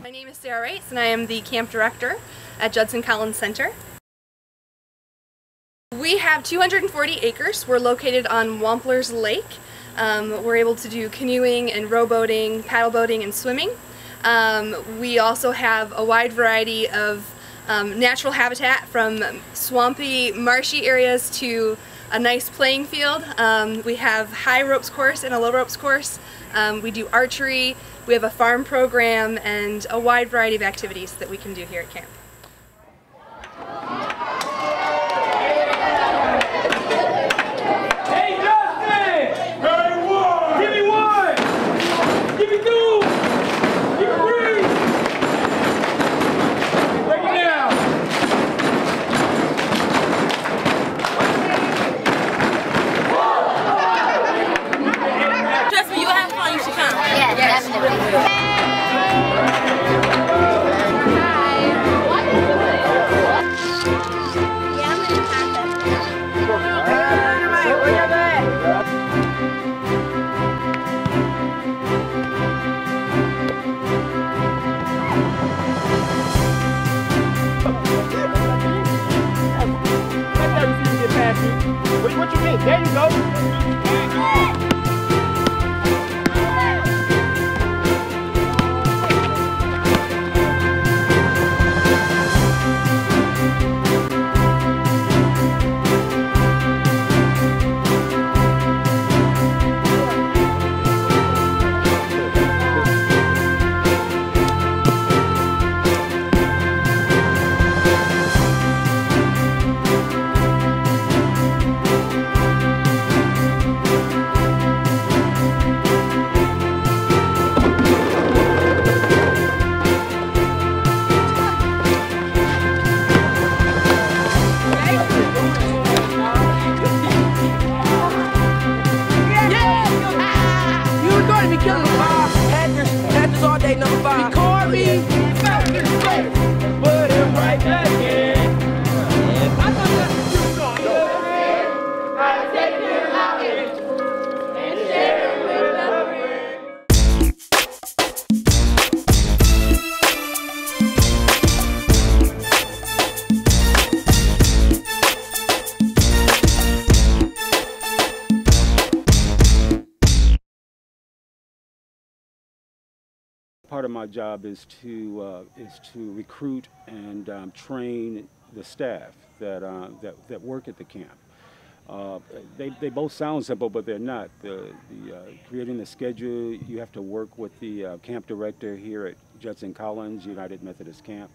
My name is Sarah Reitz and I am the camp director at Judson Collins Center. We have 240 acres. We're located on Wampler's Lake. We're able to do canoeing and rowboating, paddle boating and swimming. We also have a wide variety of natural habitat, from swampy, marshy areas to a nice playing field. We have high ropes course and a low ropes course. We do archery, we have a farm program, and a wide variety of activities that we can do here at camp. Hey Justin! Hey, one! Give me one! Give me two! Give me three! Break it down! Trust me, you will have fun, you should come. Yeah, definitely. What you mean? There you go. Part of my job is to recruit and train the staff that work at the camp. They both sound simple, but they're not. Creating the schedule, you have to work with the camp director here at Judson Collins United Methodist Camp.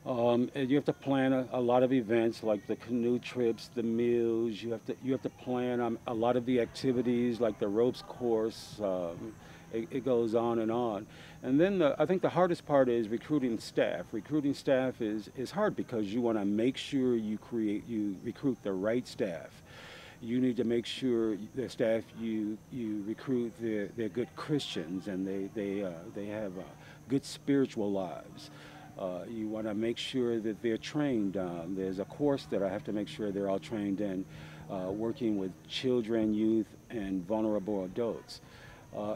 And you have to plan a lot of events like the canoe trips, the meals. You have to plan a lot of the activities like the ropes course. It goes on. And then I think the hardest part is recruiting staff. Recruiting staff is hard because you want to make sure you recruit the right staff. You need to make sure the staff you recruit, they're good Christians and they have good spiritual lives. You want to make sure that they're trained. There's a course that I have to make sure they're all trained in, working with children, youth, and vulnerable adults.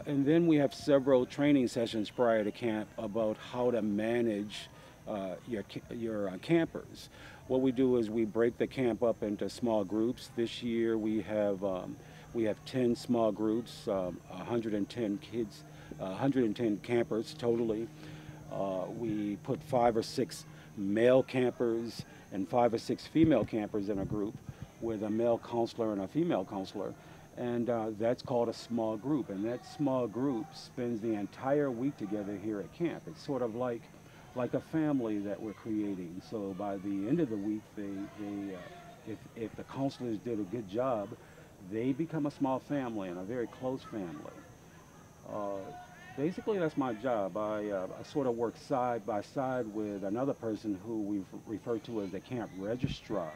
And then we have several training sessions prior to camp about how to manage your campers. What we do is we break the camp up into small groups. This year we have 10 small groups, 110 kids, 110 campers totally. We put 5 or 6 male campers and 5 or 6 female campers in a group with a male counselor and a female counselor. And that's called a small group. And that small group spends the entire week together here at camp. It's sort of like a family that we're creating. So by the end of the week, if the counselors did a good job, they become a small family and a very close family. Basically, that's my job. I sort of work side by side with another person who we refer to as the camp registrar.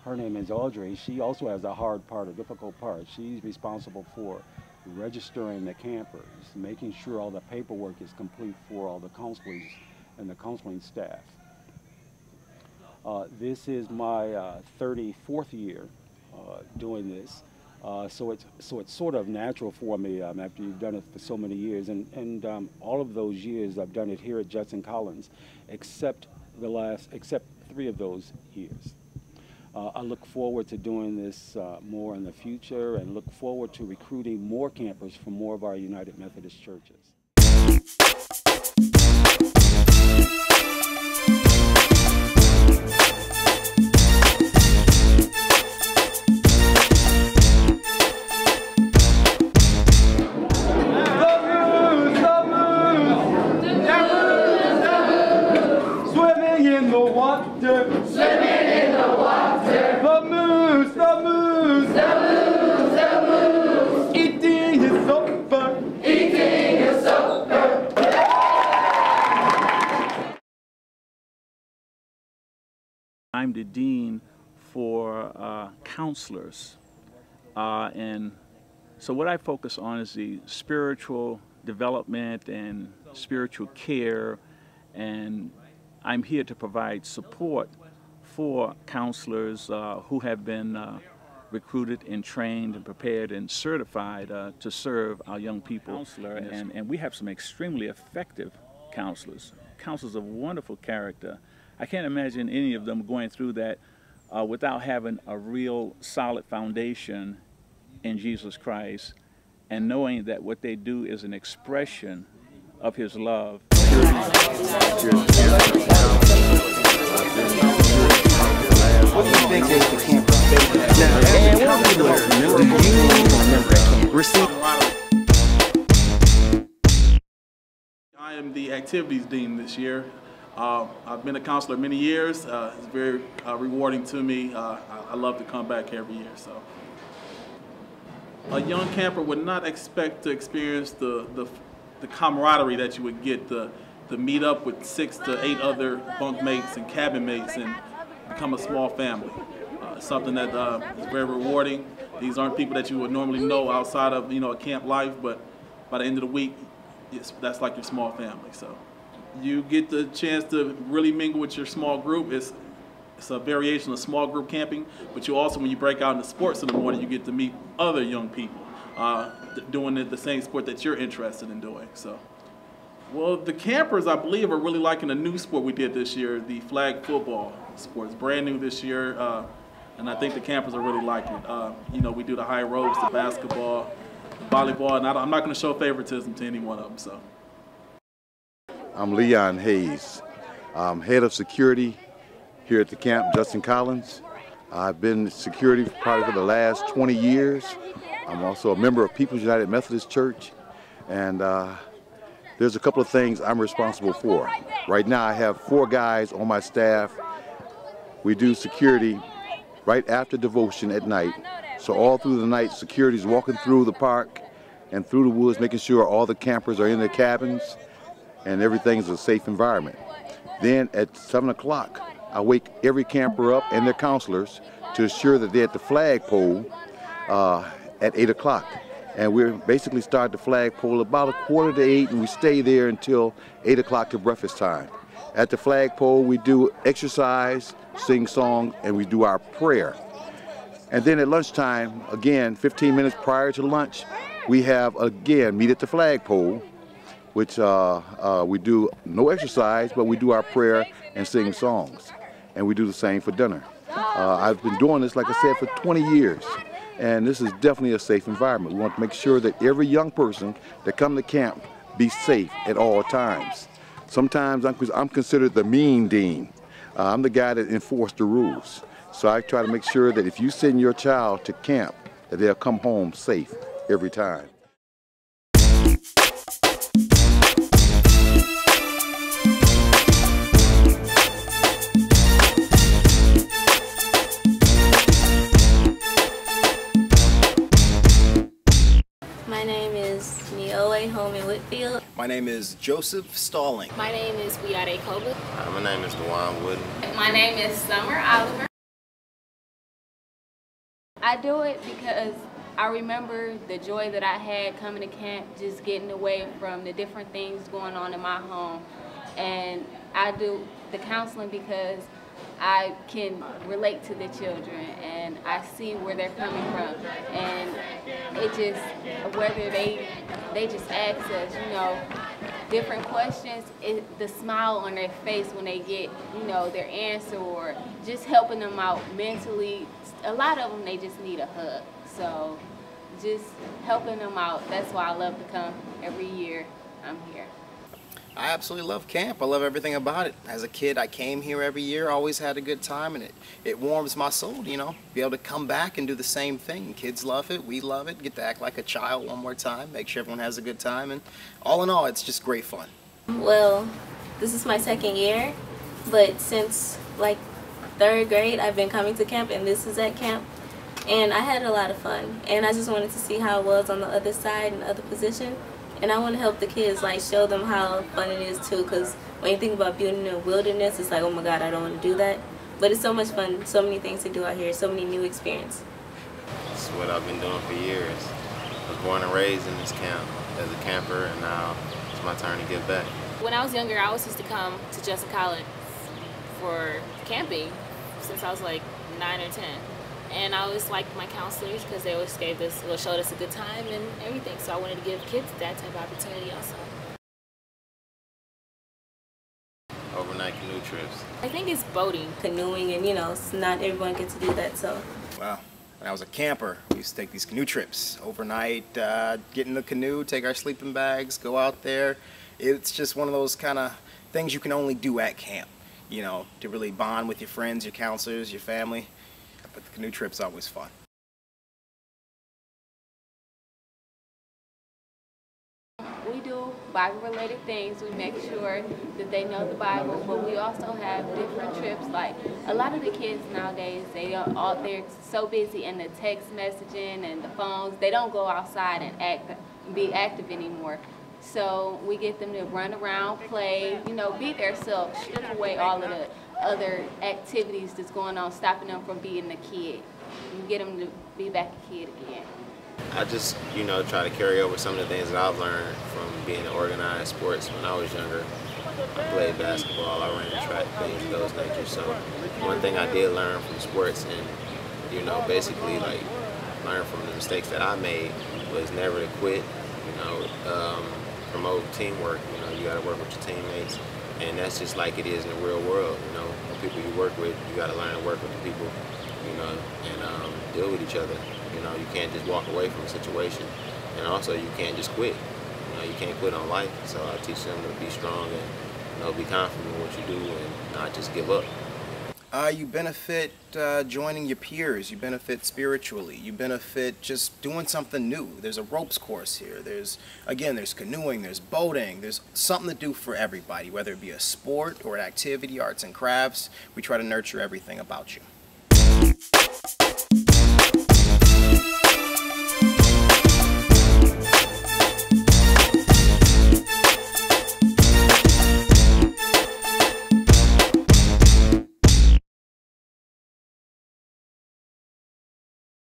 Her name is Audrey. She also has a hard part, a difficult part. She's responsible for registering the campers, making sure all the paperwork is complete for all the counselors and the counseling staff. This is my 34th year doing this. So it's sort of natural for me after you've done it for so many years, and all of those years I've done it here at Judson Collins, except 3 of those years. I look forward to doing this more in the future, and look forward to recruiting more campers from more of our United Methodist churches. I'm the dean for counselors, and so what I focus on is the spiritual development and spiritual care, and I'm here to provide support for counselors who have been recruited and trained and prepared and certified to serve our young people. And we have some extremely effective counselors of wonderful character. I can't imagine any of them going through that without having a real solid foundation in Jesus Christ, and knowing that what they do is an expression of His love. What do you think is the campus favorite? Now, and what do you receive? I am the activities dean this year. I've been a counselor many years. It's very rewarding to me. I love to come back every year. So, a young camper would not expect to experience the camaraderie that you would get, to meet up with 6 to 8 other bunk mates and cabin mates and become a small family. Something that is very rewarding. These aren't people that you would normally know outside of a camp life, but by the end of the week, that's like your small family. So. You get the chance to really mingle with your small group. It's a variation of small group camping, but you also, when you break out into sports in the morning, you get to meet other young people doing the same sport that you're interested in doing. So, well, the campers, I believe, are really liking a new sport we did this year, the flag football sport. It's brand new this year, and I think the campers are really liking it. We do the high ropes, the basketball, the volleyball, and I'm not going to show favoritism to any one of them. So. I'm Leon Hayes. I'm head of security here at the camp, Judson Collins. I've been security probably for the last 20 years. I'm also a member of People's United Methodist Church, and there's a couple of things I'm responsible for. Right now I have 4 guys on my staff. We do security right after devotion at night. So all through the night, security is walking through the park and through the woods, making sure all the campers are in their cabins and everything's a safe environment. Then at 7 o'clock, I wake every camper up and their counselors to ensure that they're at the flagpole at 8 o'clock. And we basically start the flagpole about 7:45, and we stay there until 8 o'clock to breakfast time. At the flagpole, we do exercise, sing songs, and we do our prayer. And then at lunchtime, again, 15 minutes prior to lunch, we have, again, meet at the flagpole, which we do no exercise, but we do our prayer and sing songs. And we do the same for dinner. I've been doing this, like I said, for 20 years. And this is definitely a safe environment. We want to make sure that every young person that comes to camp be safe at all times. Sometimes I'm considered the mean dean. I'm the guy that enforces the rules. So I try to make sure that if you send your child to camp, that they'll come home safe every time. Whitfield. My name is Joseph Stalling. My name is Wiade Coble. My name is Dewan Wooden. My name is Summer Oliver. I do it because I remember the joy that I had coming to camp, just getting away from the different things going on in my home. And I do the counseling because I can relate to the children and I see where they're coming from, and it just, whether they just ask us, you know, different questions, the smile on their face when they get, you know, their answer, or just helping them out mentally. A lot of them, they just need a hug. So just helping them out, that's why I love to come every year I'm here. I absolutely love camp. I love everything about it. As a kid, I came here every year, always had a good time, and it warms my soul, you know, be able to come back and do the same thing. Kids love it, we love it, get to act like a child one more time, make sure everyone has a good time, and all in all, it's just great fun. Well, this is my second year, but since like 3rd grade, I've been coming to camp, and this is at camp, and I had a lot of fun, and I just wanted to see how it was on the other side and the other position. And I want to help the kids, like show them how fun it is too, because when you think about being in the wilderness, it's like, oh my God, I don't want to do that. But it's so much fun, so many things to do out here, so many new experiences. It's what I've been doing for years. I was born and raised in this camp as a camper, and now it's my turn to give back. When I was younger, I always used to come to Judson College for camping since I was like 9 or 10. And I always liked my counselors because they always showed us a good time and everything. So I wanted to give kids that type of opportunity also. Overnight canoe trips. I think it's boating, canoeing, and you know, not everyone gets to do that. So. Well, when I was a camper, we used to take these canoe trips overnight, get in the canoe, take our sleeping bags, go out there. It's just one of those kind of things you can only do at camp, you know, to really bond with your friends, your counselors, your family. But the canoe trip's always fun. We do Bible-related things. We make sure that they know the Bible, but we also have different trips. Like a lot of the kids nowadays, they're so busy in the text messaging and the phones, they don't go outside and be active anymore. So we get them to run around, play, you know, be themselves, strip away all of the other activities that's going on, stopping them from being a kid. You get them to be back a kid again. I just, you know, try to carry over some of the things that I've learned from being in organized sports when I was younger. I played basketball, I ran track, things of those nature. So one thing I did learn from sports and, you know, basically like learn from the mistakes that I made was never to quit, you know, promote teamwork. You know, you got to work with your teammates. And that's just like it is in the real world, you know. The people you work with, you got to learn to work with the people, you know, and deal with each other. You know, you can't just walk away from a situation. And also, you can't just quit. You know, you can't quit on life. So I teach them to be strong and, you know, be confident in what you do and not just give up. You benefit joining your peers, you benefit spiritually, you benefit just doing something new. There's a ropes course here, there's canoeing, there's boating, there's something to do for everybody, whether it be a sport or an activity, arts and crafts. We try to nurture everything about you.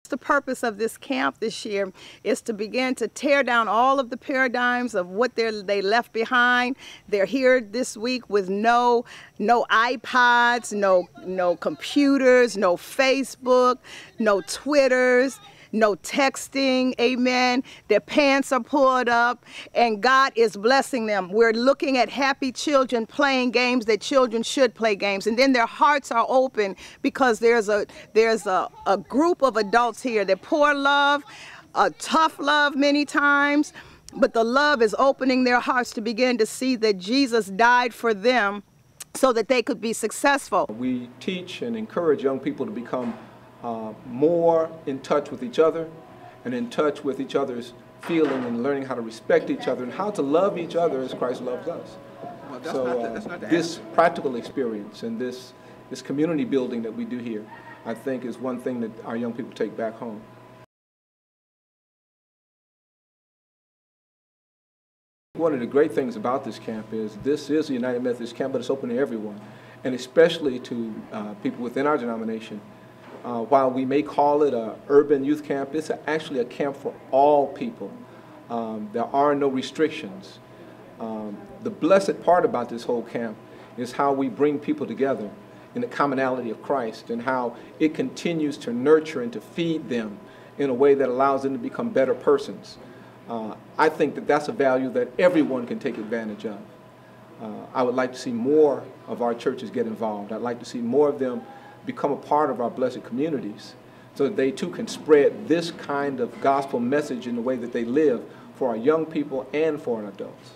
The purpose of this camp this year is to begin to tear down all of the paradigms of what they left behind. They're here this week with no iPods, no computers, no Facebook, no Twitters, no texting, amen. Their pants are pulled up, and God is blessing them. We're looking at happy children playing games that children should play games, and then their hearts are open because there's a group of adults here that pour love, a tough love many times, but the love is opening their hearts to begin to see that Jesus died for them so that they could be successful. We teach and encourage young people to become more in touch with each other and in touch with each other's feeling and learning how to respect each other and how to love each other as Christ loves us. Well, so this practical experience and this community building that we do here, I think, is one thing that our young people take back home. One of the great things about this camp is this is a United Methodist camp, but it's open to everyone, and especially to people within our denomination. While we may call it an urban youth camp, it's actually a camp for all people. There are no restrictions. The blessed part about this whole camp is how we bring people together in the commonality of Christ and how it continues to nurture and to feed them in a way that allows them to become better persons. I think that that's a value that everyone can take advantage of. I would like to see more of our churches get involved. I'd like to see more of them become a part of our blessed communities so that they too can spread this kind of gospel message in the way that they live for our young people and for our adults.